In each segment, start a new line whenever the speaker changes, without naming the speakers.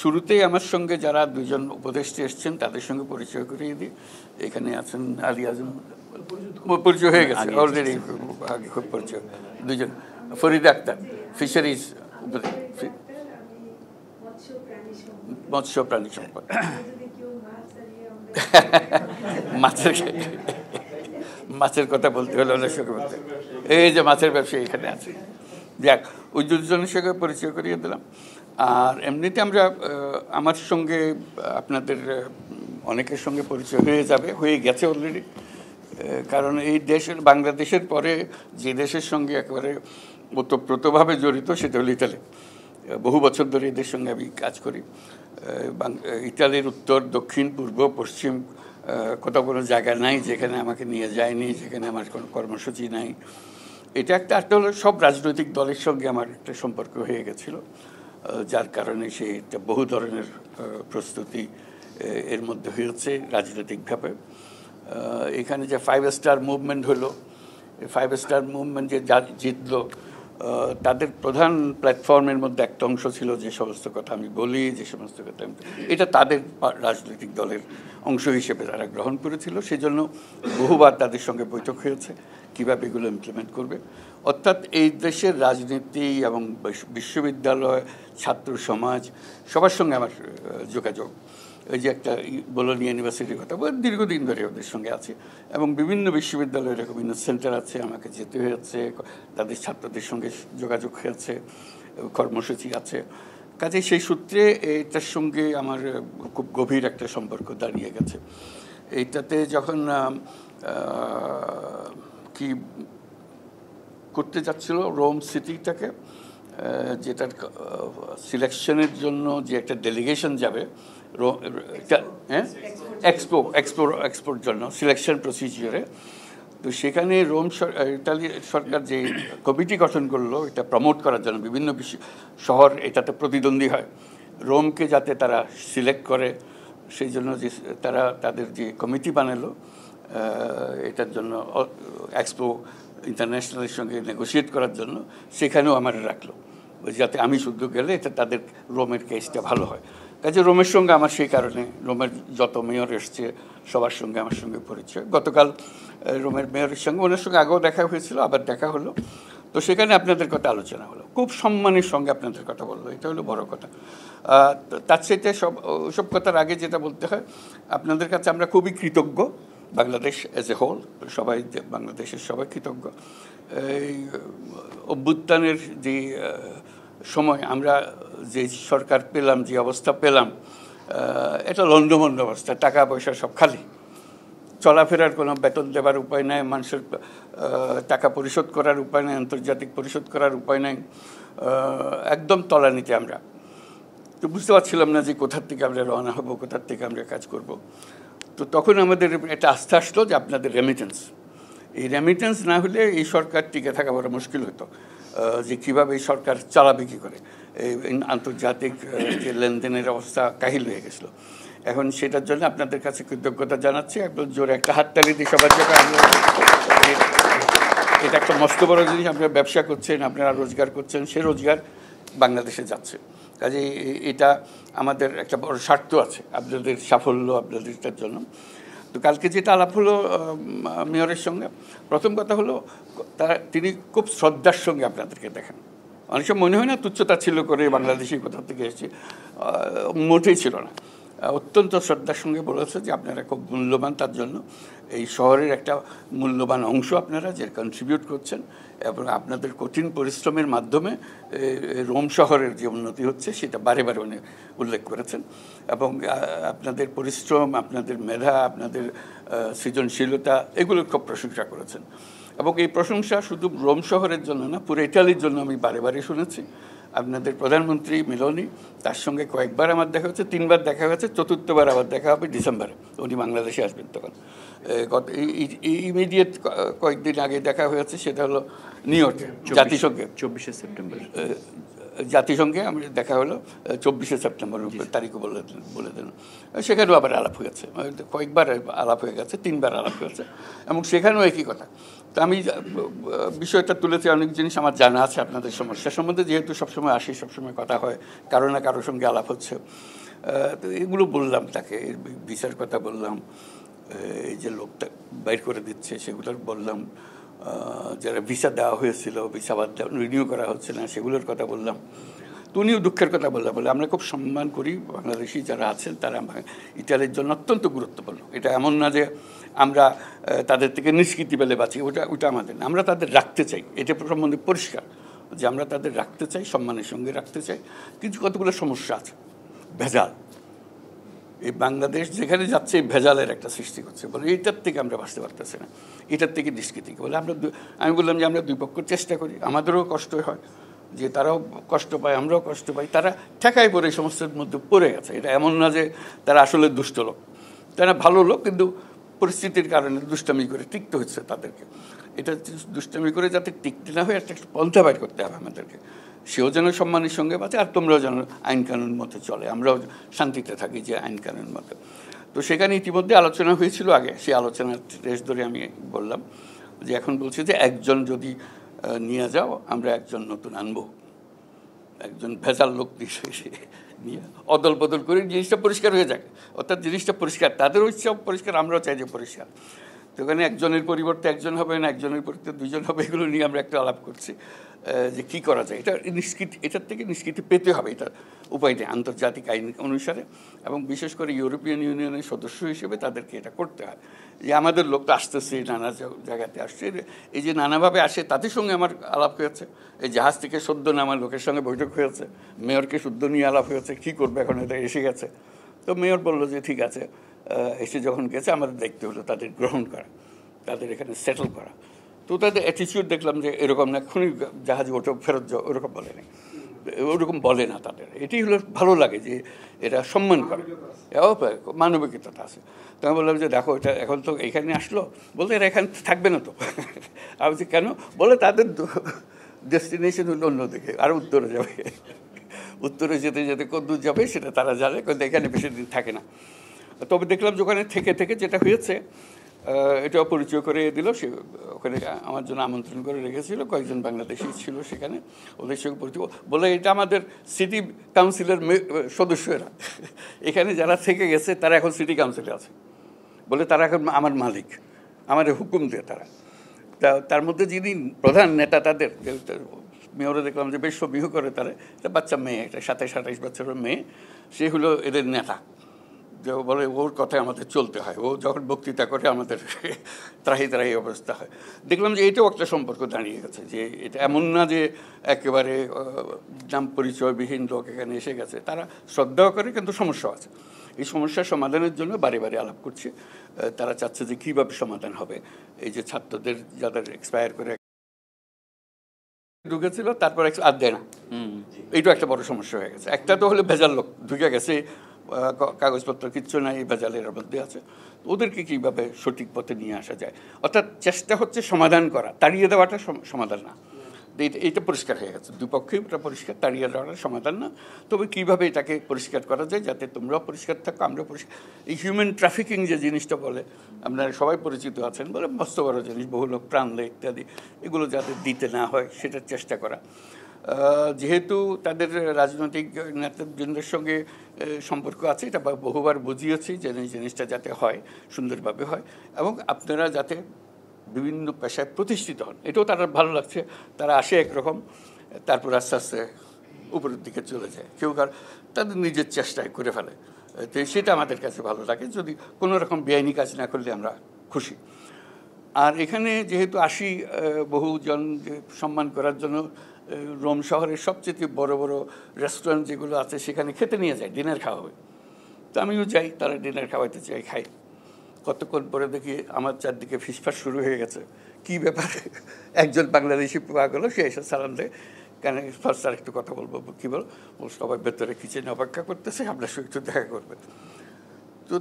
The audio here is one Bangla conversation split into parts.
শুরুতেই আমার সঙ্গে যারা দুজন উপদেষ্টা এসছেন তাদের সঙ্গে পরিচয় করিয়ে দিই। এখানে আছেন আলী আজম, পরিচয় হয়ে গেছে অলরেডি, আগে খুব পরিচয়। দুজন ফরিদা আক্তার, ফিশারিজ মৎস্য প্রাণী সম্পদ। মাছের কথা বলতে হলে অনেক সঙ্গে বলতে, এই যে মাছের ব্যবসায়ী এখানে আছে। যাক, ওই দুজনের সঙ্গে পরিচয় করিয়ে দিলাম। আর এমনিতে আমরা আমার সঙ্গে আপনাদের অনেকের সঙ্গে পরিচয় হয়ে গেছে অলরেডি। কারণ এই দেশের, বাংলাদেশের পরে যে দেশের সঙ্গে একেবারে ওতপ্রোতভাবে জড়িত সেটা হলো ইতালি। বহু বছর ধরে এদের সঙ্গে আমি কাজ করি। ইতালির উত্তর, দক্ষিণ, পূর্ব, পশ্চিম কোথাও কোনো জায়গা নাই যেখানে আমাকে নিয়ে যায়নি, যেখানে আমার কোনো কর্মসূচি নাই। এটা একটা হলো সব রাজনৈতিক দলের সঙ্গে আমার একটা সম্পর্ক হয়ে গেছিল, যার কারণে একটা বহু ধরনের প্রস্তুতি এর মধ্যে হয়েছে রাজনৈতিকভাবে। এখানে যে 5 স্টার মুভমেন্ট হলো, 5 স্টার মুভমেন্ট যে জিতলো, তাদের প্রধান প্ল্যাটফর্মের মধ্যে একটা অংশ ছিল যে সমস্ত কথা আমি বলি, যে সমস্ত কথা এটা তাদের রাজনৈতিক দলের অংশ হিসেবে তারা গ্রহণ করেছিল। সেজন্য বহুবার তাদের সঙ্গে বৈঠক হয়েছে কীভাবে এগুলো ইমপ্লিমেন্ট করবে। অর্থাৎ এই দেশের রাজনীতি এবং বিশ্ববিদ্যালয়, ছাত্র সমাজ সবার সঙ্গে আমার যোগাযোগ। ওই যে একটা বোলোনি ইউনিভার্সিটির কথা দীর্ঘদিন ধরে ওদের সঙ্গে আছে, এবং বিভিন্ন বিশ্ববিদ্যালয়ে এরকম সেন্টার আছে, আমাকে যেতে হয়েছে, তাদের ছাত্রদের সঙ্গে যোগাযোগ হয়েছে, কর্মসূচি আছে। কাজে সেই সূত্রে এটার সঙ্গে আমার খুব গভীর একটা সম্পর্ক দাঁড়িয়ে গেছে। এইটাতে যখন কি করতে যাচ্ছিল রোম সিটিটাকে, যেটার সিলেকশনের জন্য যে একটা ডেলিগেশন যাবে, হ্যাঁ, এক্সপোর জন্য সিলেকশন প্রসিজিওরে, তো সেখানে ইতালি সরকার যে কমিটি গঠন করলো এটা প্রমোট করার জন্য, বিভিন্ন শহর এটাতে প্রতিদ্বন্দ্বী হয়, রোমকে যাতে তারা সিলেক্ট করে সেই জন্য যে তারা তাদের যে কমিটি বানালো এটার জন্য, এক্সপো ইন্টারন্যাশনালের সঙ্গে নেগোশিয়েট করার জন্য, সেখানেও আমার রাখলো যাতে আমি শুদ্ধ গেলে এটা তাদের রোমের কেসটা ভালো হয়। কাজে রোমের সঙ্গে আমার সেই কারণে, রোমের যত মেয়র এসছে সবার সঙ্গে আমার সঙ্গে পরিচয়। গতকাল রোমের মেয়রের সঙ্গে, ওনার সঙ্গে আগেও দেখা হয়েছিল, আবার দেখা হলো, তো সেখানে আপনাদের কথা আলোচনা হলো, খুব সম্মানের সঙ্গে আপনাদের কথা বললো, এটা হলো বড় কথা। তার সাথে সব কথার আগে যেটা বলতে হয়, আপনাদের কাছে আমরা খুবই কৃতজ্ঞ, বাংলাদেশ অ্যাজ এ হোল, সবাই, বাংলাদেশের সবাই কৃতজ্ঞ। এই অভ্যুত্থানের যে সময় আমরা যে সরকার পেলাম, যে অবস্থা পেলাম, এটা লণ্ডভণ্ড অবস্থা, টাকা পয়সা সব খালি, চলাফেরার কোনো বেতন দেবার উপায় নাই, মানুষের টাকা পরিশোধ করার উপায় নেই, আন্তর্জাতিক পরিশোধ করার উপায় নেই, একদম তলানিতে আমরা। তো বুঝতে পারছিলাম না যে কোথার থেকে আমরা রওনা হব, কোথার থেকে আমরা কাজ করব। তো তখন আমাদের একটা আস্থা আসলো যে আপনাদের রেমিটেন্স, এই রেমিটেন্স না হলে এই সরকার টিকে থাকা বড় মুশকিল হতো, যে কীভাবে এই সরকার চালাবে কী করে, এই আন্তর্জাতিক যে লেনদেনের অবস্থা কাহিল হয়ে গেছিলো। এখন সেটার জন্য আপনাদের কাছে কৃতজ্ঞতা জানাচ্ছি, একদম জোরে একটা হাততালি দিই সবার জন্য। এটা একটা মস্ত বড় জিনিস, আপনারা ব্যবসা করছেন, আপনারা রোজগার করছেন, সে রোজগার বাংলাদেশে যাচ্ছে। কাজে এটা আমাদের একটা বড় স্বার্থ আছে, আপনাদের সাফল্য, আপনাদেরটার জন্য। তো কালকে যেটা আলাপ হলো মেয়রের সঙ্গে, প্রথম কথা হলো তিনি খুব শ্রদ্ধার সঙ্গে আপনাদেরকে দেখেন। অনেক সময় মনে হয় না তুচ্ছতা ছিল করে বাংলাদেশি কোথা থেকে এসেছি, মোটেই ছিল না, অত্যন্ত শ্রদ্ধার সঙ্গে বলেছে যে আপনারা খুব মূল্যবান, তার জন্য এই শহরের একটা মূল্যবান অংশ আপনারা যে কন্ট্রিবিউট করছেন, এবং আপনাদের কঠিন পরিশ্রমের মাধ্যমে রোম শহরের যে উন্নতি হচ্ছে সেটা বারে বারে উনি উল্লেখ করেছেন। এবং আপনাদের পরিশ্রম, আপনাদের মেধা, আপনাদের সৃজনশীলতা, এগুলোর খুব প্রশংসা করেছেন। এবং এই প্রশংসা শুধু রোম শহরের জন্য না, পুরো ইটালির জন্য আমি বারে বারে শুনেছি। আপনাদের প্রধানমন্ত্রী মেলোনি, তার সঙ্গে কয়েকবার আমার দেখা হচ্ছে, 3বার দেখা হয়েছে, চতুর্থবার আবার দেখা হবে ডিসেম্বরে, উনি বাংলাদেশে আসবেন তখন। ইমিডিয়েট কয়েকদিন আগে দেখা হয়েছে, সেটা হলো নিউ ইয়র্কে, জাতিসংঘে
24শে সেপ্টেম্বর।
জাতিসংঘে আমি দেখা হলো 24শে সেপ্টেম্বর তারিখও বলে দিন। সেখানেও আবার আলাপ হয়েছে, কয়েকবার আলাপ হয়ে গেছে, 3বার আলাপ হয়েছে, এবং সেখানেও একই কথা। তো আমি বিষয়টা তুলেছি, অনেক জিনিস আমার জানা আছে আপনাদের সমস্যা সম্বন্ধে, যেহেতু সবসময় আসি, সবসময় কথা হয়, কারো না কারোর সঙ্গে আলাপ হচ্ছে। তো এগুলো বললাম তাকে, ভিসার কথা বললাম, এই যে লোকটা বাইর করে দিচ্ছে সেগুলোর বললাম, যারা ভিসা দেওয়া হয়েছিল ভিসা বাদ রিনিউ করা হচ্ছে না সেগুলোর কথা বললাম। তো উনিও দুঃখের কথা বললাম, বলে আমরা খুব সম্মান করি বাংলাদেশি যারা আছেন, তারা ইটালির জন্য অত্যন্ত গুরুত্বপূর্ণ। এটা এমন না যে আমরা তাদের থেকে নিষ্কৃতি পেলে বাঁচি, ওটা আমাদের না, আমরা তাদের রাখতে চাই, এটা সম্বন্ধে পরিষ্কার যে আমরা তাদের রাখতে চাই, সম্মানের সঙ্গে রাখতে চাই। কিন্তু কতগুলো সমস্যা আছে, ভেজাল, এই বাংলাদেশ যেখানে যাচ্ছে এই ভেজালের একটা সৃষ্টি করছে, বলে এইটার থেকে আমরা বাঁচতে পারতেছি না, এটার থেকে নিষ্কৃতি বলে আমি বললাম যে আমরা দুই পক্ষ চেষ্টা করি, আমাদেরও কষ্ট হয়, যে তারাও কষ্ট পায়, আমরাও কষ্ট পাই, তারা ঠেকায় পড়ে এই সমস্যার মধ্যে পড়ে গেছে। এটা এমন না যে তারা আসলে দুষ্ট লোক, তারা ভালো লোক, কিন্তু পরিস্থিতির কারণে দুষ্টামি করে টিকতে হচ্ছে তাদেরকে। এটা দুষ্টামি করে যাতে টিকতে না হয় একটা পন্থা বাইর করতে হবে আমাদেরকে, সেও যেন সম্মানের সঙ্গে বাঁচে, আর তোমরাও যেন আইন কানুন মতো চলে, আমরাও শান্তিতে থাকি যে আইন কানুন মতো। তো সেখানে ইতিমধ্যে আলোচনা হয়েছিল আগে, সেই আলোচনার রেশ ধরে আমি বললাম যে এখন বলছি যে একজন যদি নিয়ে যাও, আমরা একজন নতুন আনবো, একজন ভেজাল লোক নিয়ে অদল বদল করে জিনিসটা পরিষ্কার হয়ে যাক, অর্থাৎ জিনিসটা পরিষ্কার, তাদেরও ইচ্ছা পরিষ্কার, আমরাও চাই যে পরিষ্কার। তো ওখানে একজনের পরিবর্তে একজন হবে না, একজনের পরিবর্তে দুজন হবে, এগুলো নিয়ে আমরা একটা আলাপ করছি যে কী করা যায়। এটা নিষ্কৃতি, এটার থেকে নিষ্কৃতি পেতে হবে, এটা উপায় নেই আন্তর্জাতিক আইন অনুসারে, এবং বিশেষ করে ইউরোপিয়ান ইউনিয়নের সদস্য হিসেবে তাদেরকে এটা করতে হয়। যে আমাদের লোক তো আসতেছে, নানা জায়গাতে আসছে, এই যে নানাভাবে আসে, তাদের সঙ্গে আমার আলাপ হয়েছে, এই জাহাজ থেকে সদ্য নামার লোকের সঙ্গে বৈঠক হয়েছে, মেয়রকে শুদ্ধ নিয়ে আলাপ হয়েছে, কী করবে এখন, এটা এসে গেছে। তো মেয়র বললো যে ঠিক আছে, এসে যখন গেছে আমাদের দায়িত্ব হলো তাদের গ্রহণ করা, তাদের এখানে সেটেল করা। তো তাদের অ্যাটিচিউড দেখলাম যে এরকম না, এক্ষুনি জাহাজে ওঠো ফেরত যাও, ওরকম বলে না, ওরকম বলে না তাদের। এটাই হলো ভালো লাগে যে এরা সম্মান করে, মানবিকতা আছে। তো আমি বললাম যে দেখো, এটা এখন তো এখানে আসলো, বলতে এরা এখানে থাকবে না তো। আমি বলছি কেন, বলে তাদের ডেস্টিনেশন হলো অন্যদিকে, আরও উত্তরে যাবে, উত্তরে যেতে যেতে কদ্দূর যাবে সেটা তারা জানে, কিন্তু এখানে বেশি দিন থাকে না। তবে দেখলাম যে ওখানে থেকে থেকে যেটা হয়েছে, এটাও পরিচয় করে দিল, সে ওখানে আমার জন্য আমন্ত্রণ করে রেখেছিল, কয়েকজন বাংলাদেশি ছিল সেখানে, ওদের সঙ্গে পরিচয়, বলে এটা আমাদের সিটি কাউন্সিলের সদস্যরা, এখানে যারা থেকে গেছে তারা এখন সিটি কাউন্সিলে আছে, বলে তারা এখন আমার মালিক, আমার হুকুম দিয়ে তারা। তার মধ্যে যিনি প্রধান নেতা তাদের মেয়রে দেখলাম যে বেশ বিহু করে, তারা একটা বাচ্চা মেয়ে, একটা 27-28 বছরের মেয়ে, সে হলো এদের নেতা, যে বলে ওর কথায় আমাদের চলতে হয়, ও যখন বক্তৃতা করে আমাদের ত্রাহি ত্রাহি অবস্থা হয়। দেখলাম যে এটাও একটা সম্পর্ক দাঁড়িয়ে গেছে, যে এটা এমন না যে একেবারে নাম পরিচয়বিহীন লোক এখানে এসে গেছে, তারা শ্রদ্ধাও করে, কিন্তু সমস্যা আছে। এই সমস্যার সমাধানের জন্য বারে বারে আলাপ করছে, তারা চাচ্ছে যে কীভাবে সমাধান হবে। এই যে ছাত্রদের যাদের এক্সপায়ার করে ঢুকেছিল, তারপর আর দেয় না, এইটাও একটা বড় সমস্যা হয়ে গেছে। একটা তো হলে ভেজাল লোক ঢুকে গেছে, কাগজপত্র কিচ্ছু নাই, এই ভেজালের মধ্যে আছে, ওদেরকে কীভাবে সঠিক পথে নিয়ে আসা যায়। অর্থাৎ চেষ্টা হচ্ছে সমাধান করা, তাড়িয়ে দেওয়াটা সমাধান না। এইটা পরিষ্কার হয়ে গেছে, দুপক্ষেই এটা পরিষ্কার, তাড়িয়ে দেওয়াটা সমাধান না। তবে কীভাবে এটাকে পরিষ্কার করা যায় যাতে তোমরাও পরিষ্কার থাকো, আমরাও পরিষ্কার। এই হিউম্যান ট্রাফিকিং যে জিনিসটা বলে, আপনারা সবাই পরিচিত আছেন, বলে মস্ত বড় জিনিস, বহু লোক প্রাণ দেয় ইত্যাদি, এগুলো যাতে দিতে না হয় সেটার চেষ্টা করা। যেহেতু তাদের রাজনৈতিক নেতৃবৃন্দের সঙ্গে সম্পর্ক আছে, এটা বহুবার বুঝিয়েছি যে এই জিনিসটা যাতে হয়, সুন্দরভাবে হয়, এবং আপনারা যাতে বিভিন্ন পেশায় প্রতিষ্ঠিত হন, এটাও তারা ভালো লাগছে। তারা আসে একরকম, তারপর আস্তে আস্তে উপরের দিকে চলে যায়, কেউ তাদের নিজের চেষ্টায় করে ফেলে, তো সেটা আমাদের কাছে ভালো লাগে। যদি কোনো রকম বেআইনি কাজ না করলে আমরা খুশি। আর এখানে যেহেতু আসি বহুজন সম্মান করার জন্য, রোম শহরের সবচেয়ে বড় বড় রেস্টুরেন্ট যেগুলো আছে সেখানে খেতে নিয়ে যায়, ডিনার খাওয়াবে। তো আমিও যাই, তারা ডিনার খাওয়াইতে চাই, খাই। কতক্ষণ পরে দেখি আমার চারদিকে ফিসফাস শুরু হয়ে গেছে, কী ব্যাপার। একজন বাংলাদেশি পাওয়া গেলো, সে এসে সালাম দেয়, কেন ফার্স্ট আর একটু কথা বলবো, কী বল, সবাই ভেতরে কিচেনে অপেক্ষা করতেছে, আপনার সঙ্গে একটু দেখা করবে।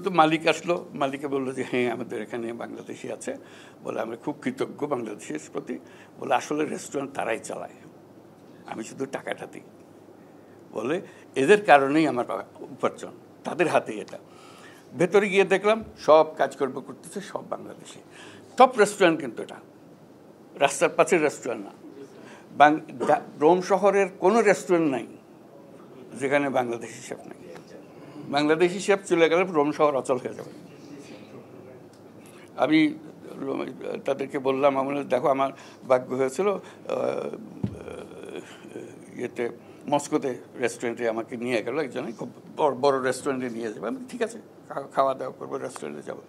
তো মালিক আসলো, মালিকে বললো যে হ্যাঁ আমাদের এখানে বাংলাদেশি আছে, বলে আমরা খুব কৃতজ্ঞ বাংলাদেশের প্রতি, বলে আসলে রেস্টুরেন্ট তারাই চালায়, আমি শুধু টাকাটা দিই। বলে এদের কারণেই আমার উপার্জন, তাদের হাতে এটা। ভেতরে গিয়ে দেখলাম সব কাজকর্ম করতেছে সব বাংলাদেশি। টপ রেস্টুরেন্ট কিন্তু এটা, রাস্তার পাশের রেস্টুরেন্ট না। রোম শহরের কোনো রেস্টুরেন্ট নাই যেখানে বাংলাদেশি শেফ নাই। বাংলাদেশি শেফ চলে গেলে রোম শহর অচল হয়ে যাবে। আমি তাদেরকে বললাম, আমার দেখো আমার ভাগ্য হয়েছিল ইয়েতে মস্কোতে রেস্টুরেন্টে আমাকে নিয়ে গেল একজনে, খুব বড় রেস্টুরেন্টে নিয়ে যাবে। আমি ঠিক আছে খাওয়া দাওয়া করবো, রেস্টুরেন্টে যাবো।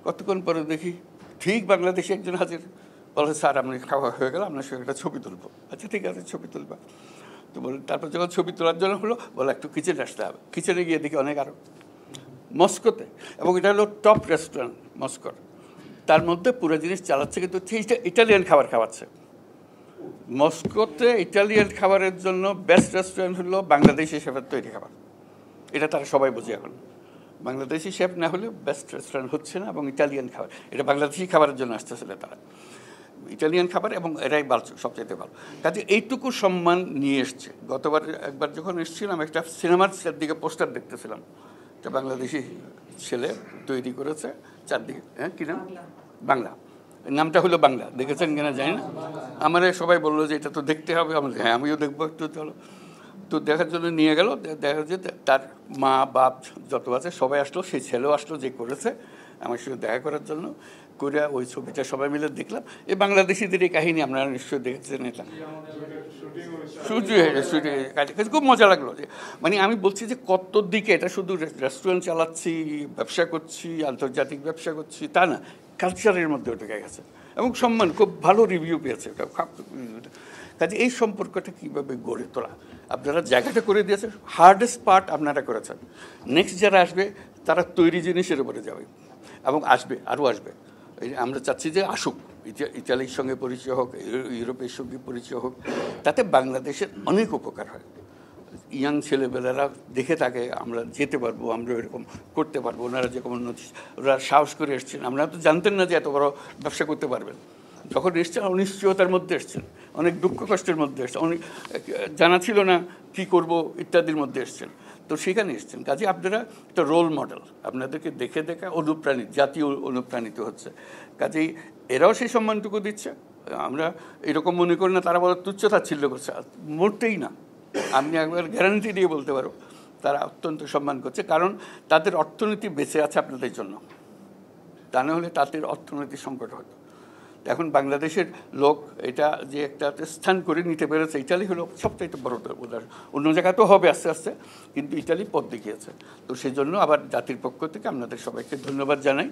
কতক্ষণ পরে দেখি ঠিক বাংলাদেশি একজন হাজির, বলে স্যার আপনি খাওয়া হয়ে গেল, আপনার সঙ্গে একটা ছবি তুলবো। আচ্ছা ঠিক আছে ছবি তুলবা। তো বলে তারপর যখন ছবি তোলার জন্য হলো, বলে একটু কিচেনে আসতে হবে। কিচেনে গিয়ে দেখি অনেক আরও মস্কোতে, এবং এটা হলো টপ রেস্টুরেন্ট মস্কোর। তার মধ্যে পুরো জিনিস চালাচ্ছে কিন্তু ইটালিয়ান খাবার খাওয়াচ্ছে। মস্কোতে ইটালিয়ান খাবারের জন্য বেস্ট রেস্টুরেন্ট হলো বাংলাদেশি শেফের তৈরি খাবার। এটা তারা সবাই বুঝে এখন। বাংলাদেশি শেফ না হলে বেস্ট রেস্টুরেন্ট হচ্ছে না, এবং ইটালিয়ান খাবার, এটা বাংলাদেশি খাবারের জন্য আসতেছিল তারা, ইটালিয়ান খাবার, এবং এরাই ভালো, সবচাইতে ভালো। কাজে এইটুকু সম্মান নিয়ে এসছে। গতবার একবার যখন এসেছিলাম একটা সিনেমার চারদিকে পোস্টার দেখতেছিলাম, একটা বাংলাদেশি ছেলে তৈরি করেছে চারদিকে, হ্যাঁ কী নাম, বাংলা, নামটা হলো বাংলা, দেখেছেন কিনা জানি না। আমার সবাই বললো যে এটা তো দেখতে হবে। আমি হ্যাঁ আমিও দেখবো একটু, চলো। তো দেখার জন্য নিয়ে গেল, দেখা যে তার মা বাপ যত আছে সবাই আসলো, সেই ছেলেও আসলো যে করেছে আমার সঙ্গে দেখা করার জন্য। করে ওই ছবিটা সবাই মিলে দেখলাম। এই বাংলাদেশিদের এই কাহিনী আপনারা নিশ্চয়ই দেখেছেন। এটা খুব মজা লাগলো। যে মানে আমি বলছি যে কত দিকে, এটা শুধু রেস্টুরেন্ট চালাচ্ছি, ব্যবসা করছি, আন্তর্জাতিক ব্যবসা করছি তা না, কালচারের মধ্যে ঢুকে গেছে, এবং সম্মান খুব ভালো রিভিউ পেয়েছে এটা। কাজে এই সম্পর্কটা কীভাবে গড়ে তোলা, আপনারা জায়গাটা করে দিয়েছেন, হার্ডেস্ট পার্ট আপনারা করেছেন। নেক্সট যারা আসবে তারা তৈরি জিনিসের উপরে যাবে, এবং আসবে, আরও আসবে। আমরা চাচ্ছি যে আসুক, ইতালির সঙ্গে পরিচয় হোক, ইউরোপের সঙ্গে পরিচয় হোক, তাতে বাংলাদেশের অনেক উপকার হয়। ইয়াং ছেলেবেলারা দেখে থাকে আমরা যেতে পারবো, আমরা এরকম করতে পারবো। ওনারা যেরকম উন্নতি, ওরা সাহস করে এসছেন। আপনারা তো জানতেন না যে এত বড় ব্যবসা করতে পারবেন। যখন এসছেন অনিশ্চয়তার মধ্যে এসছেন, অনেক দুঃখ কষ্টের মধ্যে এসছেন, অনেক জানা ছিল না কী করব ইত্যাদির মধ্যে এসছেন। তো সেখানে এসছেন। কাজে আপনারা একটা রোল মডেল, আপনাদেরকে দেখে দেখে অনুপ্রাণিত, জাতীয় অনুপ্রাণিত হচ্ছে। কাজেই এরাও সেই সম্মানটুকু দিচ্ছে। আমরা এরকম মনে করি না তারা বলে তুচ্ছ-তাচ্ছিল্য করছে, মোটেই না। আপনি একবার গ্যারান্টি দিয়ে বলতে পারো তারা অত্যন্ত সম্মান করছে, কারণ তাদের অর্থনীতি বেঁচে আছে আপনাদের জন্য। তা না হলে তাদের অর্থনৈতিক সংকট হতো। এখন বাংলাদেশের লোক এটা যে একটা স্থান করে নিতে পেরেছে, ইটালি হলো সবচাইতে বড় উদাহরণ। অন্য জায়গাতেও হবে আস্তে আস্তে, কিন্তু ইটালি পথ দেখিয়েছে। তো সেই জন্য আবার জাতির পক্ষ থেকে আপনাদের সবাইকে ধন্যবাদ জানাই।